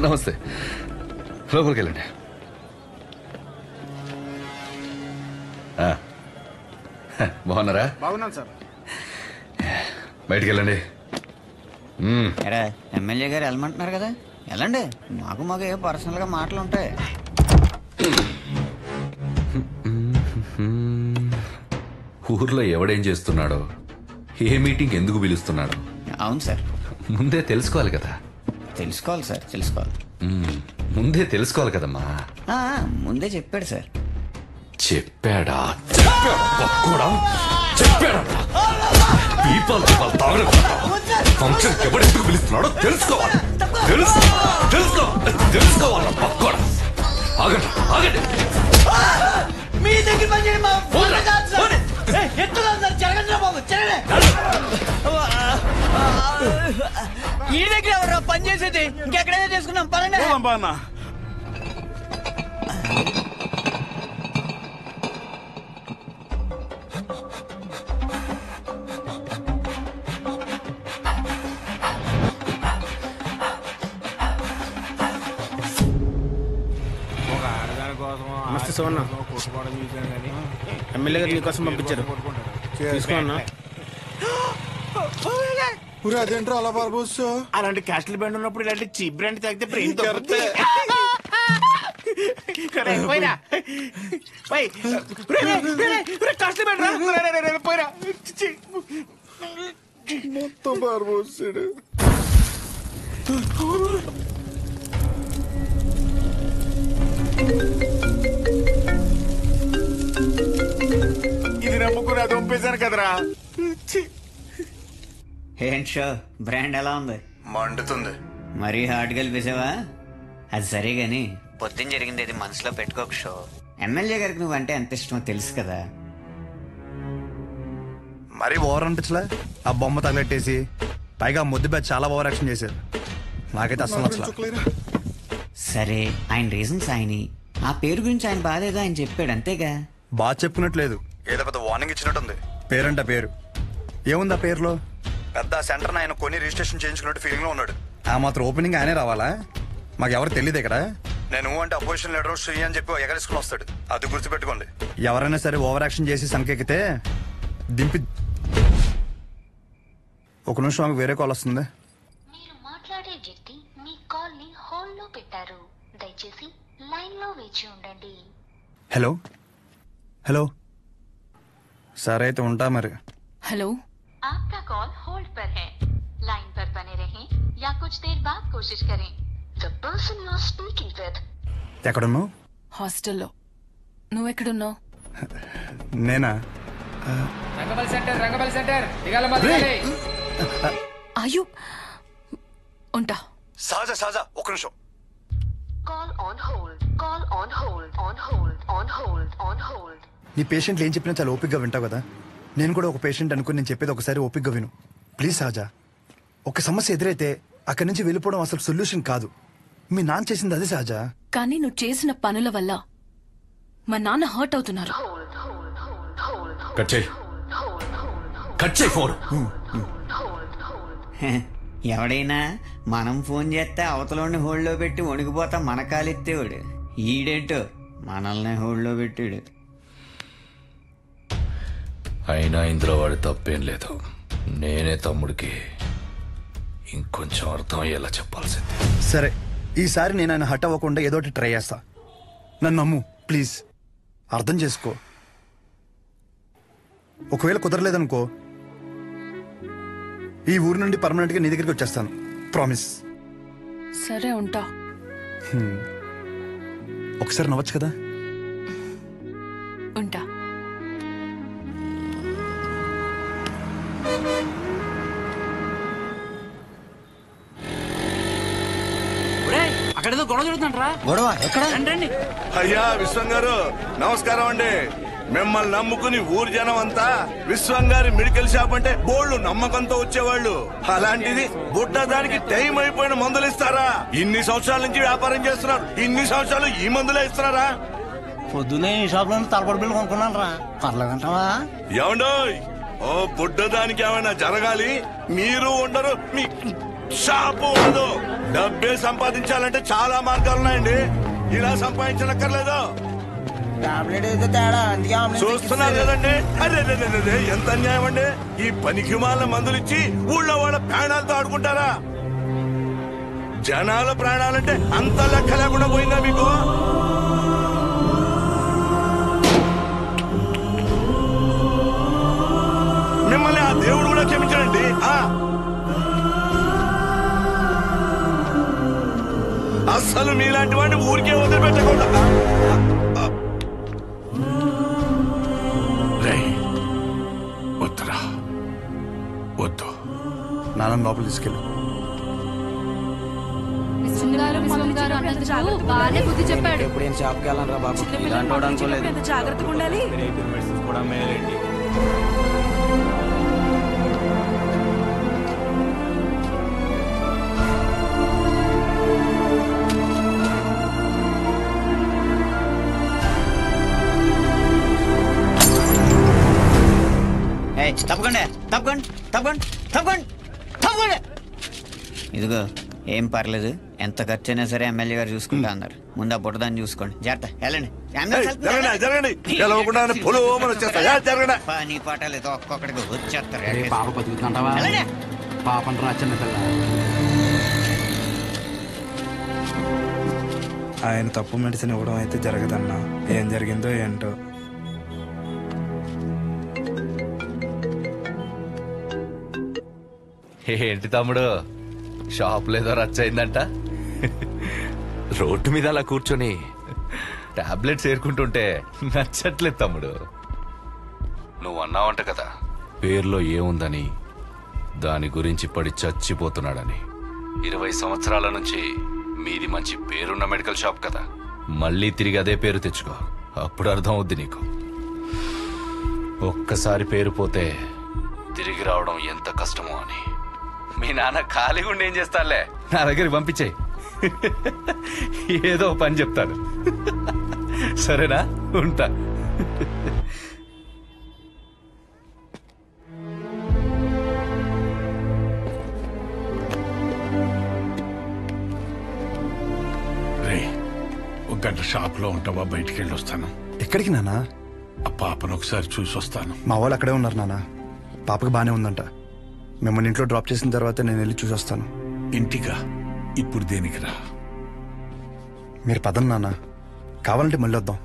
నమస్తే, లోపలికి వెళ్ళండి. బాగున్నారా? బాగున్నాను సార్. బయటికి వెళ్ళండి. ఎమ్మెల్యే గారు వెళ్ళమంటున్నారు కదా, వెళ్ళండి. మాకు ఏ పర్సనల్గా మాటలు ఉంటాయి. ఊర్లో ఎవడేం చేస్తున్నాడో, ఏ మీటింగ్ ఎందుకు పిలుస్తున్నాడో అవును సార్, ముందే తెలుసుకోవాలి కదా. తెలుసుకోవాలి సార్, తెలుసుకోవాలి. ముందే తెలుసుకోవాలి కదమ్మా. ముందే చెప్పాడు సార్. చెప్పాడా? ఫంక్షన్ ఎవడెందుకు పిలుస్తున్నాడో తెలుసుకోవాలి. తెలుసుకోవాలి. ఆగండి, ఆగండి. మీ దగ్గర ఈ దగ్గర ఎవరు పని చేసేది? ఇంకెక్కడైనా చేసుకున్నాం పనండి. నమస్తే సోన్న, ఎమ్మెల్యే గారు నీకోసం పంపించారు, తీసుకో అన్నా. అదేంట్రా అలా బాబోసు? అలాంటి క్యాస్టల్ బ్రాండ్ ఉన్నప్పుడు ఇలాంటి చీప్ బ్రాండ్ తాగితే బ్రెయిన్ మొత్తం బాబోసాడు. ఇది నమ్ముకుని అది పంపేశాను కదరా. ఏంటి షో, బ్రాండ్ ఎలా ఉంది? మండుతుంది. మరీ హార్ట్ కలిపేసావా? అది సరే గాని పొద్దున్న జరిగింది అది మనసులో పెట్టుకోక షో. ఎమ్మెల్యే గారికి నువ్వంటే ఎంత ఇష్టమో తెలుసు కదా. మరీ ఓవర్ అనిపించలే? ఆ బొమ్మ తగలెట్టేసి పైగా ముద్దు బ్యాచ్ చాలా ఓవర్ యాక్షన్ చేశారు. నాకైతే అసలు నచ్చలేదు. సరే, ఆయన రీజన్స్ ఆయన, ఆ పేరు గురించి ఆయన బాధ ఏదో ఆయన చెప్పాడు అంతేగా. బాగా చెప్పుకున్నట్లేదు, ఏదో పెద్ద వార్నింగ్ ఇచ్చినట్టుంది. పేరంట పేరు ఏముంది ఆ పేరులో? పెద్ద సెంటర్ ఆయన కొని రిజిస్ట్రేషన్ చేయించుకున్నట్టు ఫీలింగ్ లో ఉన్నాడు. ఆ మాత్రం ఓపెనింగ్ ఆయనే రావాలా? మాకెవరు తెలియదు ఇక్కడ. నేను అంటే అపోజిషన్ లీడర్ శ్రీ అని చెప్పి ఎగరేసుకుని వస్తాడు. అది గుర్తుపెట్టుకోండి. ఎవరైనా సరే ఓవర్ యాక్షన్ చేసి సంకెక్కితే దింపి. ఒక నిమిషం ఆమెకు వేరే కాల్ వస్తుంది. మీరు మాట్లాడే వ్యక్తి మీ కాల్ ని హోల్డ్ లో పెట్టారు, దయచేసి లైన్ లో వేచి ఉండండి. హలో హలో, సరే అయితే ఉంటా మరి. हेलो, आपका कॉल होल्ड पर है, लाइन पर बने रहें या कुछ देर बाद कोशिश करें. The person you are speaking with. ఎక్కడున్నావు? హాస్టల్లో. నువ్వెక్కడున్నావు? నేనా? రంగబల్ సెంటర్ అయ్యో, ఉంటా. సహజ ఒక నిమిషం. Call on hold, call on hold, on hold, on hold, on hold. నీ పేషెంట్లు ఏం చెప్పినా చాలా ఓపిక్గా వింటావు కదా. నేను కూడా ఒక పేషెంట్ అనుకుని నేను చెప్పేది ఒకసారి ఓపిక్గా విను ప్లీజ్. సహజ, ఒక సమస్య ఎదురైతే అక్కడి నుంచి వెళ్ళిపోవడం అసలు సొల్యూషన్ కాదు. మీ నాన్న చేసింది అదే సహజ. కానీ నువ్వు చేసిన పనుల వల్ల మా నాన్న హర్ట్ అవుతున్నారు. ఎవడైనా మనం ఫోన్ చేస్తే అవతలని హోల్డ్ లో పెట్టి వణికిపోతా మన కాలెత్తేవాడు. ఈడేంటో మనల్ని హోల్డ్ లో పెట్టాడు. అయినా ఇందులో వాడి తప్పేం లేదు. నేనే తమ్ముడికి ఇంకొంచెం అర్థం అయ్యేలా చెప్పాల్సింది. సరే, ఈసారి నేను ఆయన హట్ అవ్వకుండా ఏదో ఒకటి ట్రై చేస్తా. నన్ను నమ్ము ప్లీజ్, అర్థం చేసుకో. ఒకవేళ కుదరలేదనుకో, ఈ ఊరు నుండి పర్మనెంట్గా నీ దగ్గరికి వచ్చేస్తాను. ప్రామిస్. సరే, ఉంటా. ఒకసారి నవ్వచ్చు కదా. ఉంటా. అక్కడేదో గొడవ జరుగుతుందంటరా. గొడవ ఎక్కడ? రండి. అయ్యా విశ్వం గారు నమస్కారం అండి. మిమ్మల్ని నమ్ముకుని ఊరు జనం అంతా విశ్వం గారి మెడికల్ షాప్ అంటే బోళ్ళు నమ్మకంతో వచ్చేవాళ్ళు. అలాంటిది బుడ్డ దానికి టైం అయిపోయిన మందులు ఇస్తారా? ఇన్ని సంవత్సరాల నుంచి వ్యాపారం చేస్తున్నారు, ఇన్ని సంవత్సరాలు ఈ మందులే ఇస్తున్నారా? పొద్దునే ఈ షాప్ లో తలపడి బిల్లు కొనుక్కున్నాను రా. పర్లేదంటావా? ఏమండో ఓ బుడ్డదానికి ఏమైనా జరగాలి, మీరు ఉండరు, మీ షాపు ఉండదు. డబ్బే సంపాదించాలంటే చాలా మార్గాలున్నాయండి, ఇలా సంపాదించనక్కర్లేదు. టాబ్లెట్ అయితే తేడా, అందుకే చూస్తున్నారు కదండి. అరే ఎంత అన్యాయం అండి. ఈ పనికి మాల మందులు ఇచ్చి ఊళ్ళో వాళ్ళ ప్రాణాలతో ఆడుకుంటారా? జనాల ప్రాణాలంటే అంత లెక్క లేకుండా పోయిందా మీకు? మిమ్మల్ని ఆ దేవుడు కూడా క్షమించడండి. అస్సలు మీలాంటి వాడిని ఊరికే వదిలిపెట్టకుండా. వద్దురా, వద్దు. నాన్న లోపల తీసుకెళ్ళు. బాగానే బుద్ధి చెప్పాడు. ఎప్పుడు ఏం షాప్కి వెళ్ళాలరా బాబు, ఇలాంటి వాడు అనుకోలేదు. జాగ్రత్తగా ఉండాలి. మెడిసిన్స్ కూడా మేలేండి. తప్పకుండా తప్పకుండా తప్పకుండా తప్పకుండా తప్పకుండా. ఇదిగో ఏం పర్లేదు, ఎంత ఖర్చు అయినా సరే ఎమ్మెల్యే గారు చూసుకుంటా అన్నారు. ముందు ఆ బుట్టదాన్ని చూసుకోండి. జాగ్రత్త, వెళ్ళండి. పని పాటలేదు, ఒక్కొక్కడికి వచ్చేస్తారు. పాప బతుకుతుంటావా? పాపం రా చిన్న పిల్ల. ఆయన తప్పు మెడిసిన్ ఇవ్వడం అయితే జరగదన్నా. ఏం జరిగిందో ఏంటో. ఏంటి తమ్ముడు, షాప్ లేదో రచ్చయిందంట? రోడ్డు మీద అలా కూర్చొని టాబ్లెట్స్ ఏరుకుంటుంటే నచ్చట్లేదు తమ్ముడు. నువ్వు అన్నావంట కదా, పేర్లో ఏముందని, దాని గురించి పడి చచ్చిపోతున్నాడని. 20 సంవత్సరాల నుంచి మీది మంచి పేరున్న మెడికల్ షాప్ కదా, మళ్ళీ తిరిగి అదే పేరు తెచ్చుకో, అప్పుడు అర్థం అవుద్ది నీకు. ఒక్కసారి పేరు పోతే తిరిగి రావడం ఎంత కష్టమో అని. మీ నాన్న ఖాళీగా ఉండి ఏం చేస్తానులే, నా దగ్గరికి పంపించేయి, ఏదో పని చెప్తాను. సరేనా, ఉంటా. ఒక గంట షాప్ లో ఉంటావా? బయటికి వెళ్ళి వస్తాను. ఎక్కడికి నాన్నా? ఆ పాపను ఒకసారి చూసి వస్తాను. మా వాళ్ళు అక్కడే ఉన్నారు నాన్న. పాపకి బానే ఉందంట. మిమ్మల్ని ఇంట్లో డ్రాప్ చేసిన తర్వాత నేను వెళ్ళి చూసి వస్తాను. ఇంటిగా? ఇప్పుడు దేనికి రా? మీరు పదండి నాన్న, కావాలంటే మళ్ళీ వద్దాం.